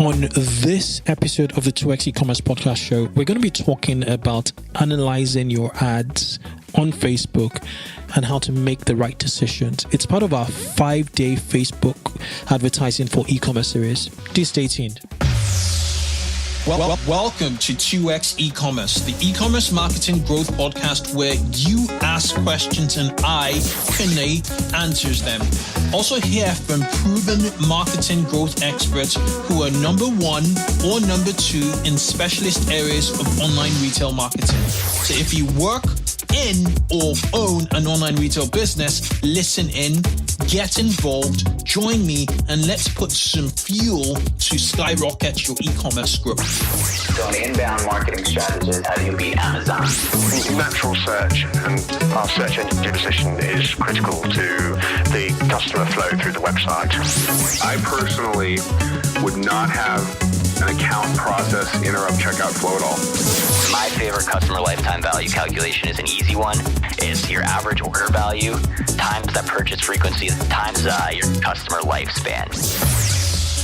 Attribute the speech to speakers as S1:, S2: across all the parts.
S1: On this episode of the 2x eCommerce podcast show, we're going to be talking about analyzing your ads on Facebook and how to make the right decisions. It's part of our 5-day Facebook advertising for e-commerce series. Do stay tuned.
S2: Welcome to 2x eCommerce, the e-commerce marketing growth podcast where you ask questions and I, Kane, answers them. Also hear from proven marketing growth experts who are number 1 or number 2 in specialist areas of online retail marketing. So if you work in or own an online retail business, listen in, get involved, join me, and let's put some fuel to skyrocket your e-commerce growth.
S3: So an inbound marketing strategist, how do you beat Amazon?
S4: Natural search and our search engine position is critical to the customer flow through the website.
S5: I personally would not have an account process interrupt checkout flow at all.
S3: My favorite customer lifetime value calculation is an easy one. It's your average order value times that purchase frequency times your customer lifespan.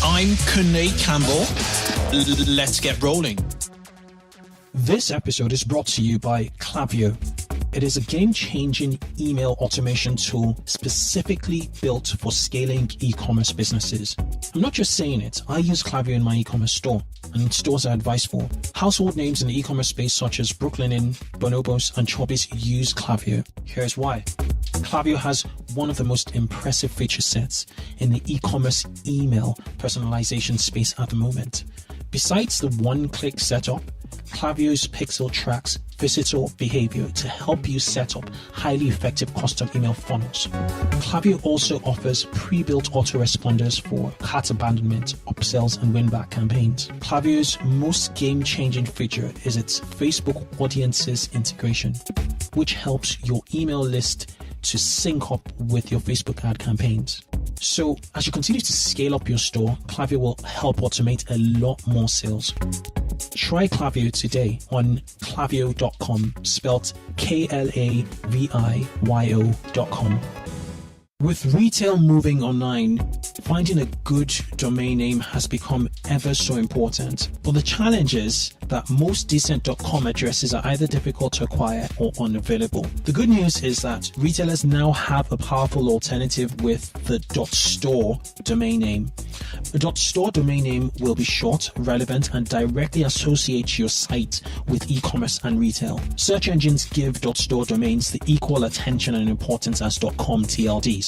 S2: I'm Kane Campbell. Let's get rolling.
S1: This episode is brought to you by Klaviyo. It is a game-changing email automation tool specifically built for scaling e-commerce businesses. I'm not just saying it. I use Klaviyo in my e-commerce store and in stores I advise for. Household names in the e-commerce space such as Brooklyn Inn, Bonobos, and Chubbies use Klaviyo. Here's why. Klaviyo has one of the most impressive feature sets in the e-commerce email personalization space at the moment. Besides the one-click setup, Klaviyo's Pixel tracks visitor behavior to help you set up highly effective custom email funnels. Klaviyo also offers pre-built autoresponders for cart abandonment, upsells, and win-back campaigns. Klaviyo's most game-changing feature is its Facebook Audiences integration, which helps your email list to sync up with your Facebook ad campaigns. So as you continue to scale up your store, Klaviyo will help automate a lot more sales. Try Klaviyo today on klaviyo.com, spelt Klaviyo.com. With retail moving online, finding a good domain name has become ever so important. But the challenge is that most decent .com addresses are either difficult to acquire or unavailable. The good news is that retailers now have a powerful alternative with the .store domain name. The .store domain name will be short, relevant, and directly associate your site with e-commerce and retail. Search engines give .store domains the equal attention and importance as .com TLDs.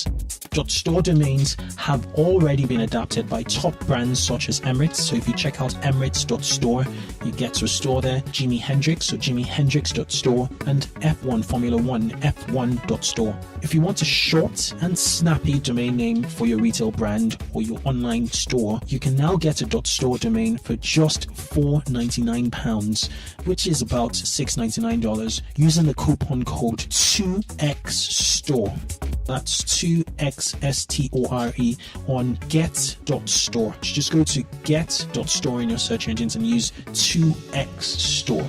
S1: .store domains have already been adapted by top brands such as Emirates. So if you check out Emirates.store, you get to a store there. Jimi Hendrix, so JimiHendrix.store, and F1 Formula 1, F1.store. If you want a short and snappy domain name for your retail brand or your online store, you can now get a .store domain for just £4.99, which is about $6.99, using the coupon code 2XSTORE. That's 2XSTORE on get.store. Just go to get.store in your search engines and use 2XStore.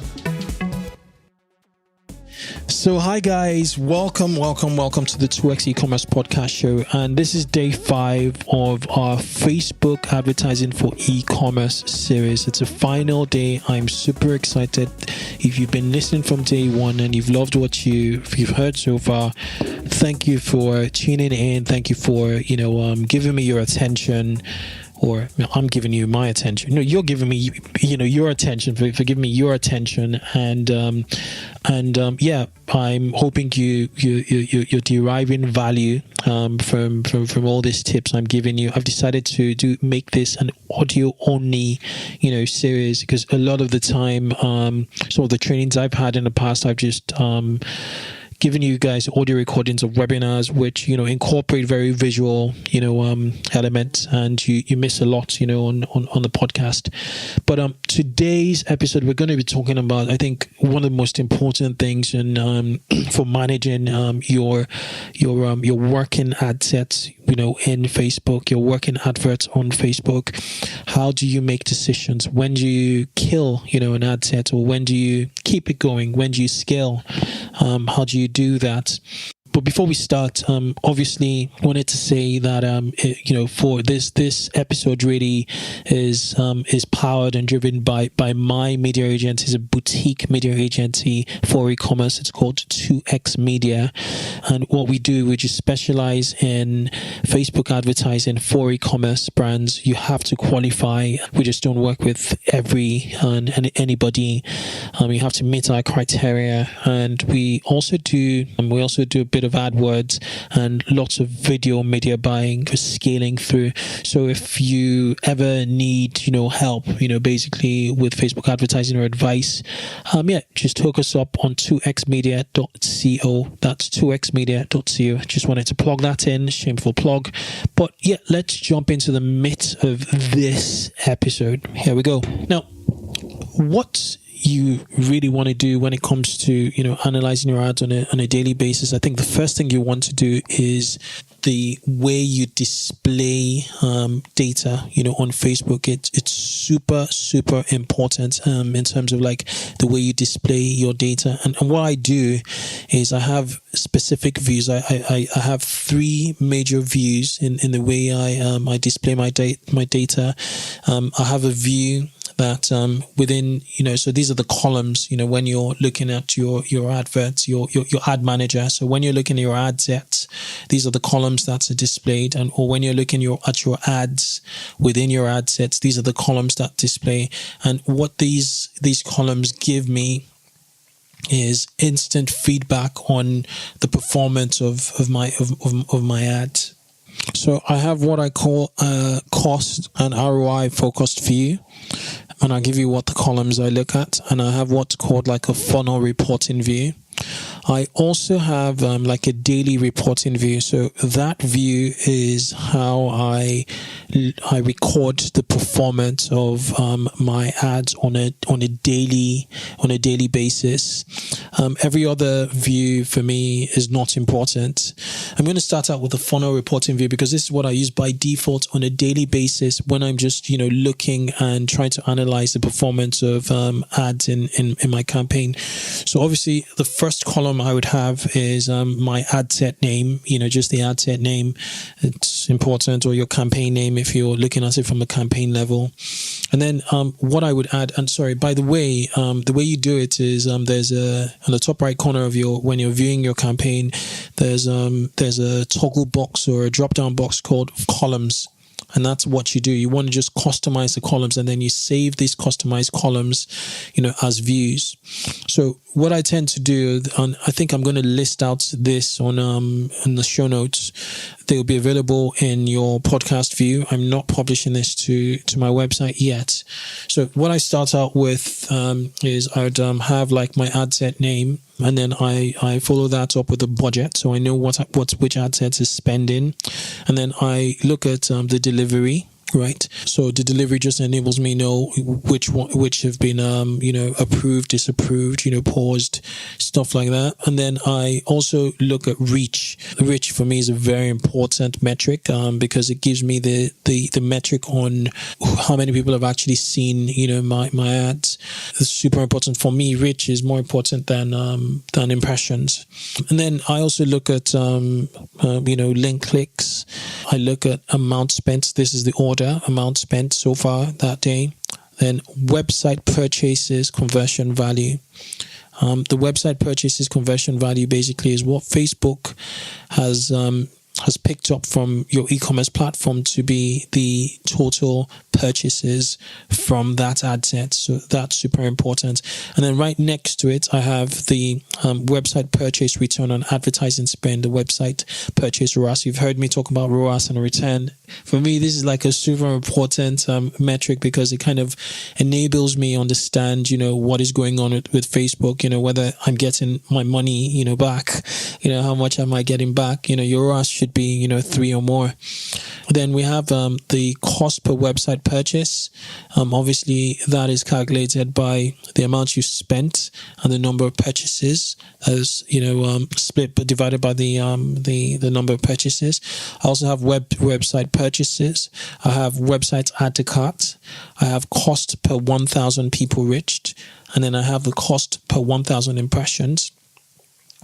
S1: So hi guys, welcome to the 2x eCommerce podcast show, and this is day 5 of our Facebook advertising for e-commerce series. It's a final day. I'm super excited. If you've been listening from day 1 and you've loved what you've heard so far, thank you for tuning in. Thank you for giving me your attention. Or I'm giving you my attention. No, you're giving me, your attention. For giving me your attention, and yeah, I'm hoping you're deriving value from all these tips I'm giving you. I've decided to make this an audio only, series, because a lot of the time, some of the trainings I've had in the past, I've just giving you guys audio recordings of webinars which incorporate very visual elements, and you miss a lot on the podcast. But today's episode we're going to be talking about, I think, one of the most important things in for managing your working ad sets in Facebook, your working adverts on Facebook. How do you make decisions? When do you kill an ad set, or when do you keep it going? When do you scale? How do you do that? But before we start, obviously wanted to say that for this episode really is powered and driven by my media agency. It's a boutique media agency for e-commerce. It's called 2X Media, and what we do, we just specialize in Facebook advertising for e-commerce brands. You have to qualify. We just don't work with anybody. You have to meet our criteria, and we also do a bit of AdWords and lots of video media buying, scaling through. So if you ever need help basically with Facebook advertising or advice, just hook us up on 2xmedia.co. That's 2xmedia.co. Just wanted to plug that in. Shameful plug. But let's jump into the meat of this episode. Here we go. Now, what you really want to do when it comes to analyzing your ads on a daily basis, I think the first thing you want to do is the way you display data on Facebook. It's super important in terms of like the way you display your data. And what I do is I have specific views. I have three major views in the way I display my data. I have a view that within, so these are the columns, when you're looking at your adverts, your ad manager. So when you're looking at your ad sets, these are the columns that's displayed. Or when you're looking at your ads within your ad sets, these are the columns that display. And what these columns give me is instant feedback on the performance of my ads. So I have what I call a cost and ROI focused view, and I'll give you what the columns I look at, and I have what's called like a funnel reporting view. I also have like a daily reporting view. So that view is how I record the performance of my ads on a daily basis. Every other view for me is not important. I'm going to start out with the funnel reporting view because this is what I use by default on a daily basis when I'm just looking and trying to analyze the performance of ads in my campaign. So obviously the first column I would have is my ad set name, just the ad set name. It's important, or your campaign name if you're looking at it from a campaign level. And then what I would add, and sorry, by the way you do it is there's on the top right corner of when you're viewing your campaign, there's a toggle box or a drop down box called columns. And that's what you do. You want to just customize the columns, and then you save these customized columns, as views. So what I tend to do, and I think I'm going to list out this on the show notes. They'll be available in your podcast view. I'm not publishing this to my website yet. So what I start out with is I'd have like my ad set name, and then I follow that up with a budget, so I know which ad sets is spending, and then I look at the delivery. Right. So the delivery just enables me know which have been, approved, disapproved, paused, stuff like that. And then I also look at reach. Reach for me is a very important metric because it gives me the metric on how many people have actually seen, my ads. It's super important for me. Reach is more important than impressions. And then I also look at, link clicks. I look at amount spent. This is the order. Amount spent so far that day. Then website purchases conversion value. The website purchases conversion value basically is what Facebook has picked up from your e-commerce platform to be the total purchases from that ad set. So that's super important. And then right next to it, I have the website purchase return on advertising spend, the website purchase ROAS. You've heard me talk about ROAS and return. For me, this is like a super important metric because it kind of enables me understand, what is going on with Facebook, whether I'm getting my money, back, how much am I getting back? Your ROAS should be, 3 or more. Then we have the cost per website purchase. Obviously, that is calculated by the amount you spent and the number of purchases, as split but divided by the number of purchases. I also have website purchases. I have website add to cart. I have cost per 1,000 people reached, and then I have the cost per 1,000 impressions.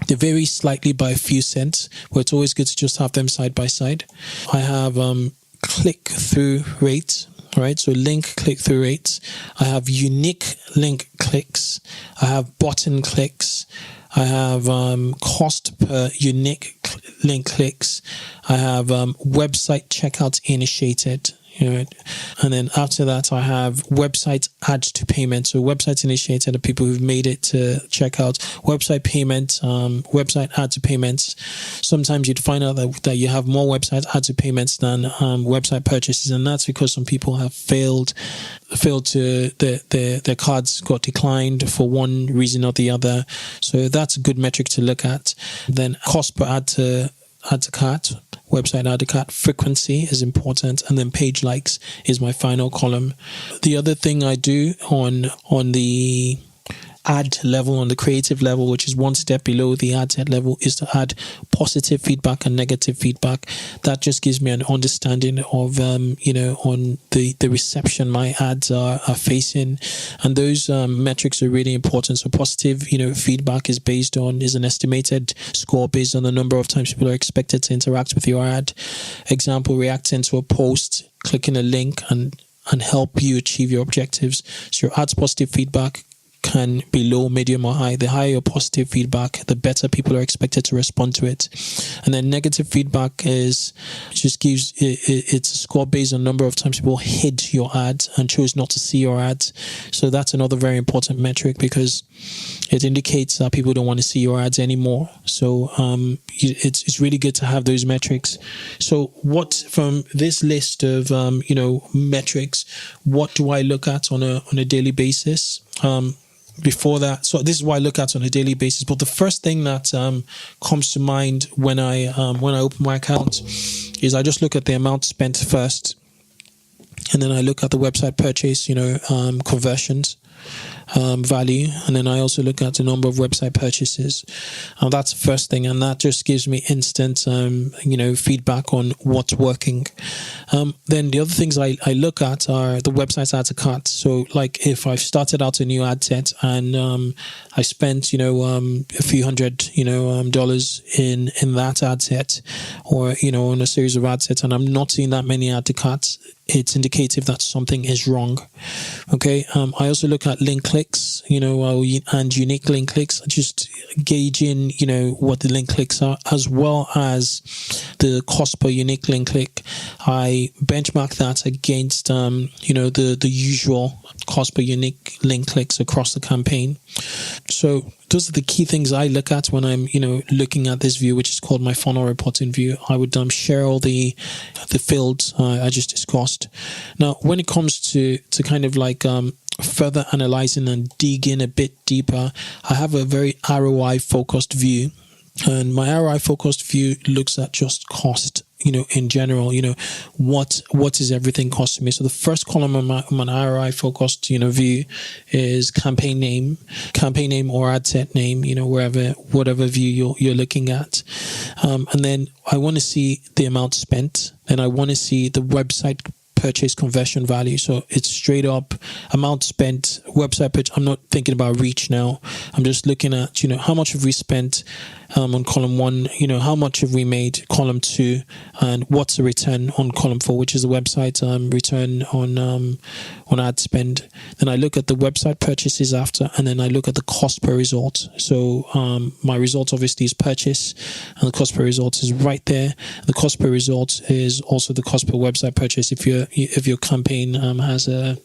S1: They vary slightly by a few cents, but it's always good to just have them side by side. I have click-through rates, right? So link click-through rates. I have unique link clicks. I have button clicks. I have cost per unique link clicks. I have website checkouts initiated. And then after that, I have website add to payment. So websites initiated are people who've made it to checkout. Website payment, website add to payments. Sometimes you'd find out that you have more website add to payments than website purchases, and that's because some people have failed to their cards got declined for one reason or the other. So that's a good metric to look at. Then cost per add to cart. Website add to cart frequency is important, and then page likes is my final column. The other thing I do on the ad level, on the creative level, which is one step below the ad set level, is to add positive feedback and negative feedback. That just gives me an understanding of on the reception my ads are facing, and those metrics are really important. So positive feedback is an estimated score based on the number of times people are expected to interact with your ad. Example, reacting to a post, clicking a link, and help you achieve your objectives. So your ad's positive feedback can be low, medium, or high. The higher your positive feedback, the better people are expected to respond to it. And then negative feedback it's a score based on number of times people hid your ad and chose not to see your ads. So that's another very important metric, because it indicates that people don't want to see your ads anymore. So it's really good to have those metrics. So what, from this list of metrics, what do I look at on a daily basis? Before that, so this is what I look at on a daily basis. But the first thing that comes to mind when I open my account is I just look at the amount spent first, and then I look at the website purchase, conversions, value, and then I also look at the number of website purchases. That's the first thing, and that just gives me instant feedback on what's working. Then the other things I look at are the websites add to cart. So like if I've started out a new ad set and I spent a few $100 dollars in that ad set, or on a series of ad sets, and I'm not seeing that many add to carts, it's indicative that something is wrong. Okay. I also look at link clicks, and unique link clicks, just gauging, what the link clicks are, as well as the cost per unique link click. I benchmark that against, the usual cost per unique link clicks across the campaign. So those are the key things I look at when I'm, looking at this view, which is called my funnel reporting view. I would share all the fields I just discussed. Now, when it comes to kind of like further analyzing and digging a bit deeper, I have a very ROI focused view. And my ROI focused view looks at just cost, in general, what is everything costing me. So the first column on my ROI focused, view is campaign name or ad set name, whatever view you're looking at. And then I want to see the amount spent, and I want to see the website purchase conversion value. So it's straight up amount spent, website purchase. I'm not thinking about reach now. I'm just looking at, how much have we spent on column 1, how much have we made column 2, and what's the return on column 4, which is the website return on ad spend. Then I look at the website purchases after, and then I look at the cost per result. So my result obviously is purchase, and the cost per result is right there. The cost per result is also the cost per website purchase if your campaign has an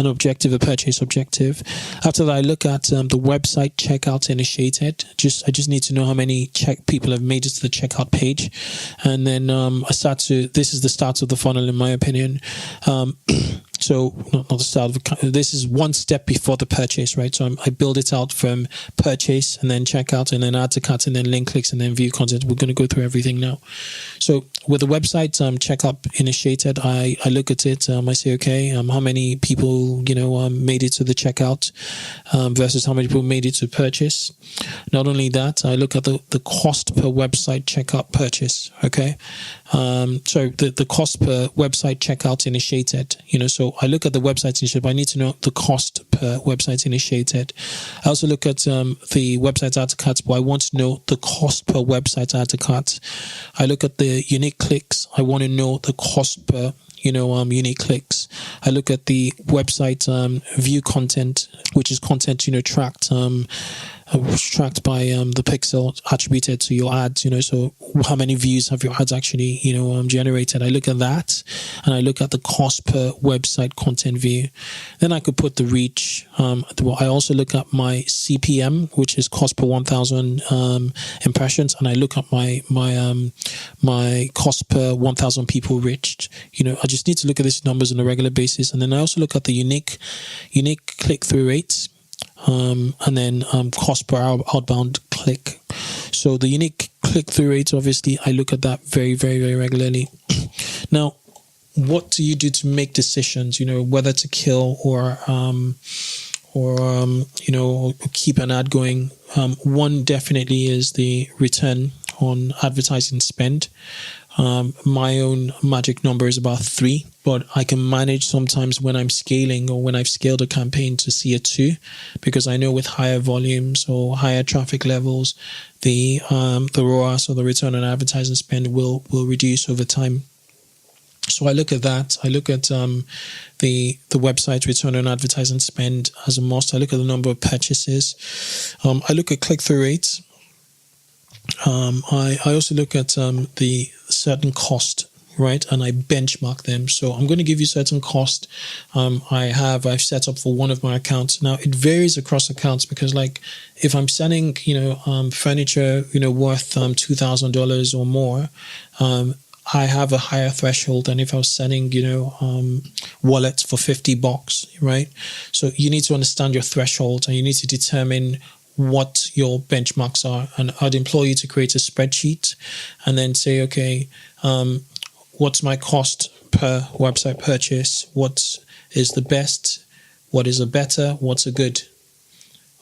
S1: objective, a purchase objective. After that, I look at the website checkout initiated. I just need to know how many people have made it to the checkout page, and then this is the start of the funnel, in my opinion. So not the start of this is one step before the purchase, right? So I build it out from purchase, and then checkout, and then add to cart, and then link clicks, and then view content. We're going to go through everything now. So with the website checkout initiated, I look at it. I say, okay, how many people made it to the checkout versus how many people made it to purchase. Not only that, I look at the cost per website checkout purchase. Okay, so the cost per website checkout initiated. So I look at the website initiated, but I need to know the cost per per website initiated. I also look at the website add to cart, but I want to know the cost per website add to cart. I look at the unique clicks. I want to know the cost per unique clicks. I look at the website view content, which is content tracked by the pixel attributed to your ads. So how many views have your ads actually generated? I look at that, and I look at the cost per website content view. Then I could put the reach. I also look at my CPM, which is cost per 1,000 impressions, and I look at my cost per 1,000 people reached. I just need to look at these numbers on a regular basis, and then I also look at the unique click-through rates. And then cost per outbound click. So the unique click-through rates, obviously, I look at that very, very, very regularly. Now, what do you do to make decisions? Whether to kill or keep an ad going. One definitely is the return on advertising spend. My own magic number is about 3, but I can manage sometimes when I'm scaling or when I've scaled a campaign to see a 2, because I know with higher volumes or higher traffic levels, the ROAS, or the return on advertising spend, will reduce over time. So I look at that. I look at the website return on advertising spend as a must. I look at the number of purchases. I look at click-through rates. I also look at the certain cost, right? And I benchmark them. So I'm going to give you certain cost I've set up for one of my accounts. Now it varies across accounts, because if I'm selling furniture worth $2,000 or more, I have a higher threshold than if I was selling wallets for $50, right? So you need to understand your threshold, and you need to determine what your benchmarks are. And I'd implore you to create a spreadsheet and then say, okay, what's my cost per website purchase? What is the best? What is a better? What's a good?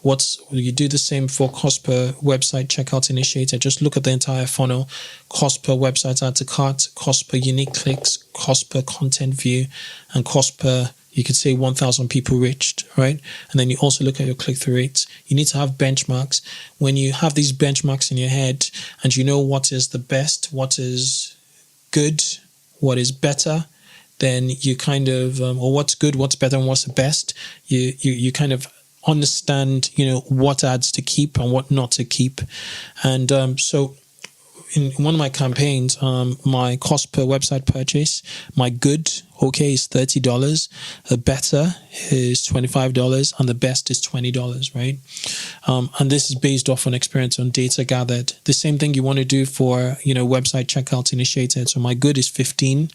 S1: You do the same for cost per website checkout initiated. Just look at the entire funnel: cost per website add to cart, cost per unique clicks, cost per content view, and cost per, you could say, 1,000 people reached, right? And then you also look at your click-through rates. You need to have benchmarks. When you have these benchmarks in your head and you know what is the best, what is good, what is better, then you kind of, or what's good, what's better, and what's the best, you kind of understand, what ads to keep and what not to keep. And so in one of my campaigns, my cost per website purchase, my good, is $30, the better is $25, and the best is $20, right? And this is based off on experience on data gathered. The same thing you want to do for, website checkout initiated. So my good is 15,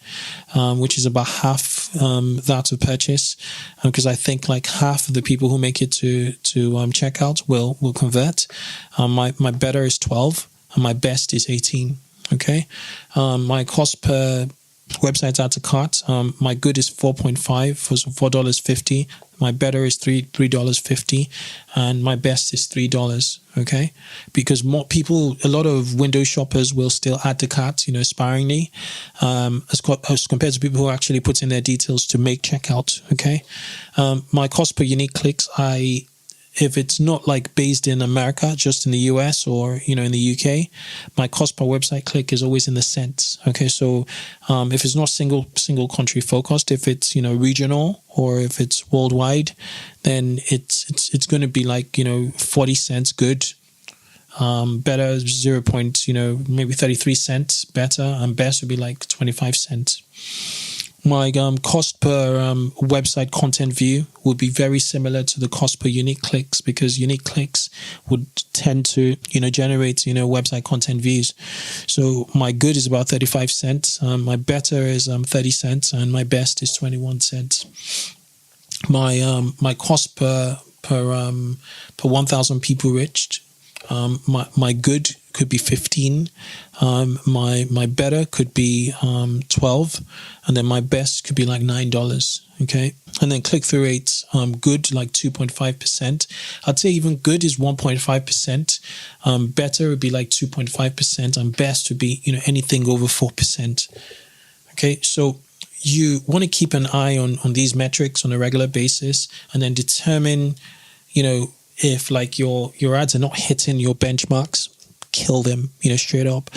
S1: which is about half that of purchase, because I think half of the people who make it to checkout will convert. My better is 12. And my best is 18. Okay. My cost per website add to cart, my good is 4.5 for $4.50. My better is $3.50, and my best is $3. Okay, because more people, a lot of window shoppers will still add to cart, sparingly, as compared to people who actually put in their details to make checkout. Okay, my cost per unique clicks, if it's not based in America, just in the US or, in the UK, my cost per website click is always in the cents. Okay. So, if it's not single country focused, if it's, regional, or if it's worldwide, then it's going to be 40 cents good, better 0. Maybe 33 cents better, and best would be 25 cents. My cost per website content view would be very similar to the cost per unique clicks, because unique clicks would tend to, generate, website content views. So my good is about 35 cents. My better is 30 cents, and my best is 21 cents. My cost per 1,000 people reached, my good could be 15. My better could be 12, and then my best could be $9. Okay, and then click-through rates, good 2.5%. I'd say even good is 1.5%. Better would be 2.5%, and best would be anything over 4%. Okay, so you want to keep an eye on these metrics on a regular basis, and then determine, if like your ads are not hitting your benchmarks, kill them, straight up.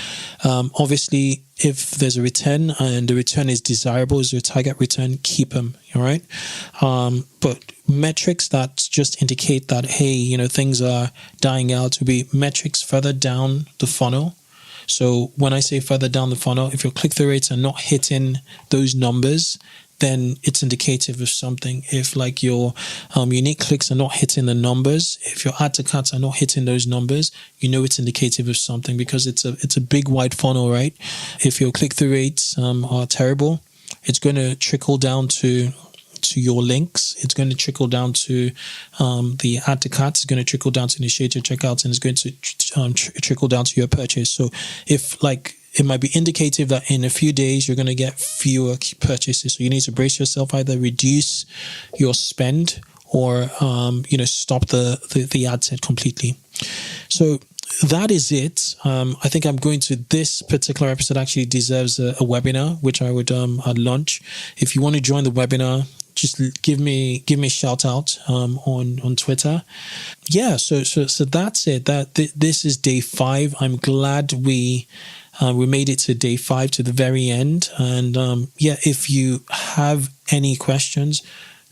S1: Obviously, if there's a return and the return is desirable, is your target return, keep them. All right. But metrics that just indicate that, hey, things are dying out, will be metrics further down the funnel. So when I say further down the funnel, if your click-through rates are not hitting those numbers, then it's indicative of something. If like your unique clicks are not hitting the numbers, if your add to carts are not hitting those numbers, it's indicative of something, because it's a big wide funnel, right? If your click-through rates are terrible, it's going to trickle down to your links. It's going to trickle down to the add to carts. It's going to trickle down to initiated checkouts, and it's going to trickle down to your purchase. So if it might be indicative that in a few days you're going to get fewer purchases. So you need to brace yourself, either reduce your spend or stop the ad set completely. So that is it. I think I'm going to, this particular episode actually deserves a webinar, which I would I'd launch. If you want to join the webinar, just give me a shout out on Twitter. Yeah, so that's it. This is day 5. I'm glad we made it to day 5, to the very end. And if you have any questions,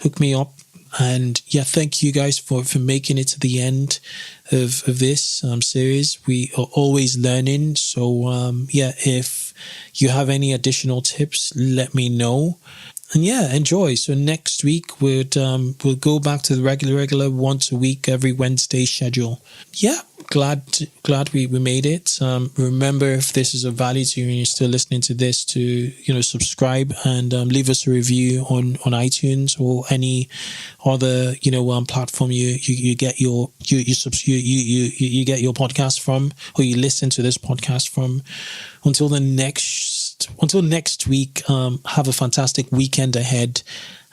S1: hook me up. And thank you guys for making it to the end of this series. We are always learning. So if you have any additional tips, let me know. And enjoy. So next week we'll go back to the regular once a week, every Wednesday schedule. Glad we made it. Remember, if this is of value to you and you're still listening to this, to subscribe and leave us a review on iTunes or any other platform you get your you get your podcast from, or you listen to this podcast from. Until next week, have a fantastic weekend ahead,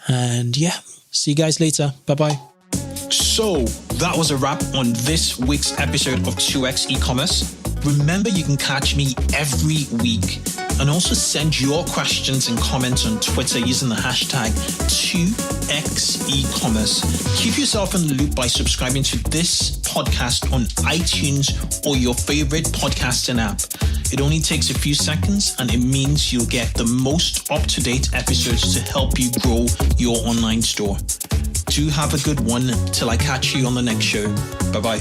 S1: and see you guys later. Bye-bye.
S2: So that was a wrap on this week's episode of 2X eCommerce. Remember, you can catch me every week, and also send your questions and comments on Twitter using the hashtag 2XeCommerce. Keep yourself in the loop by subscribing to this podcast on iTunes or your favorite podcasting app. It only takes a few seconds, and it means you'll get the most up-to-date episodes to help you grow your online store. Do have a good one till I catch you on the next show. Bye-bye.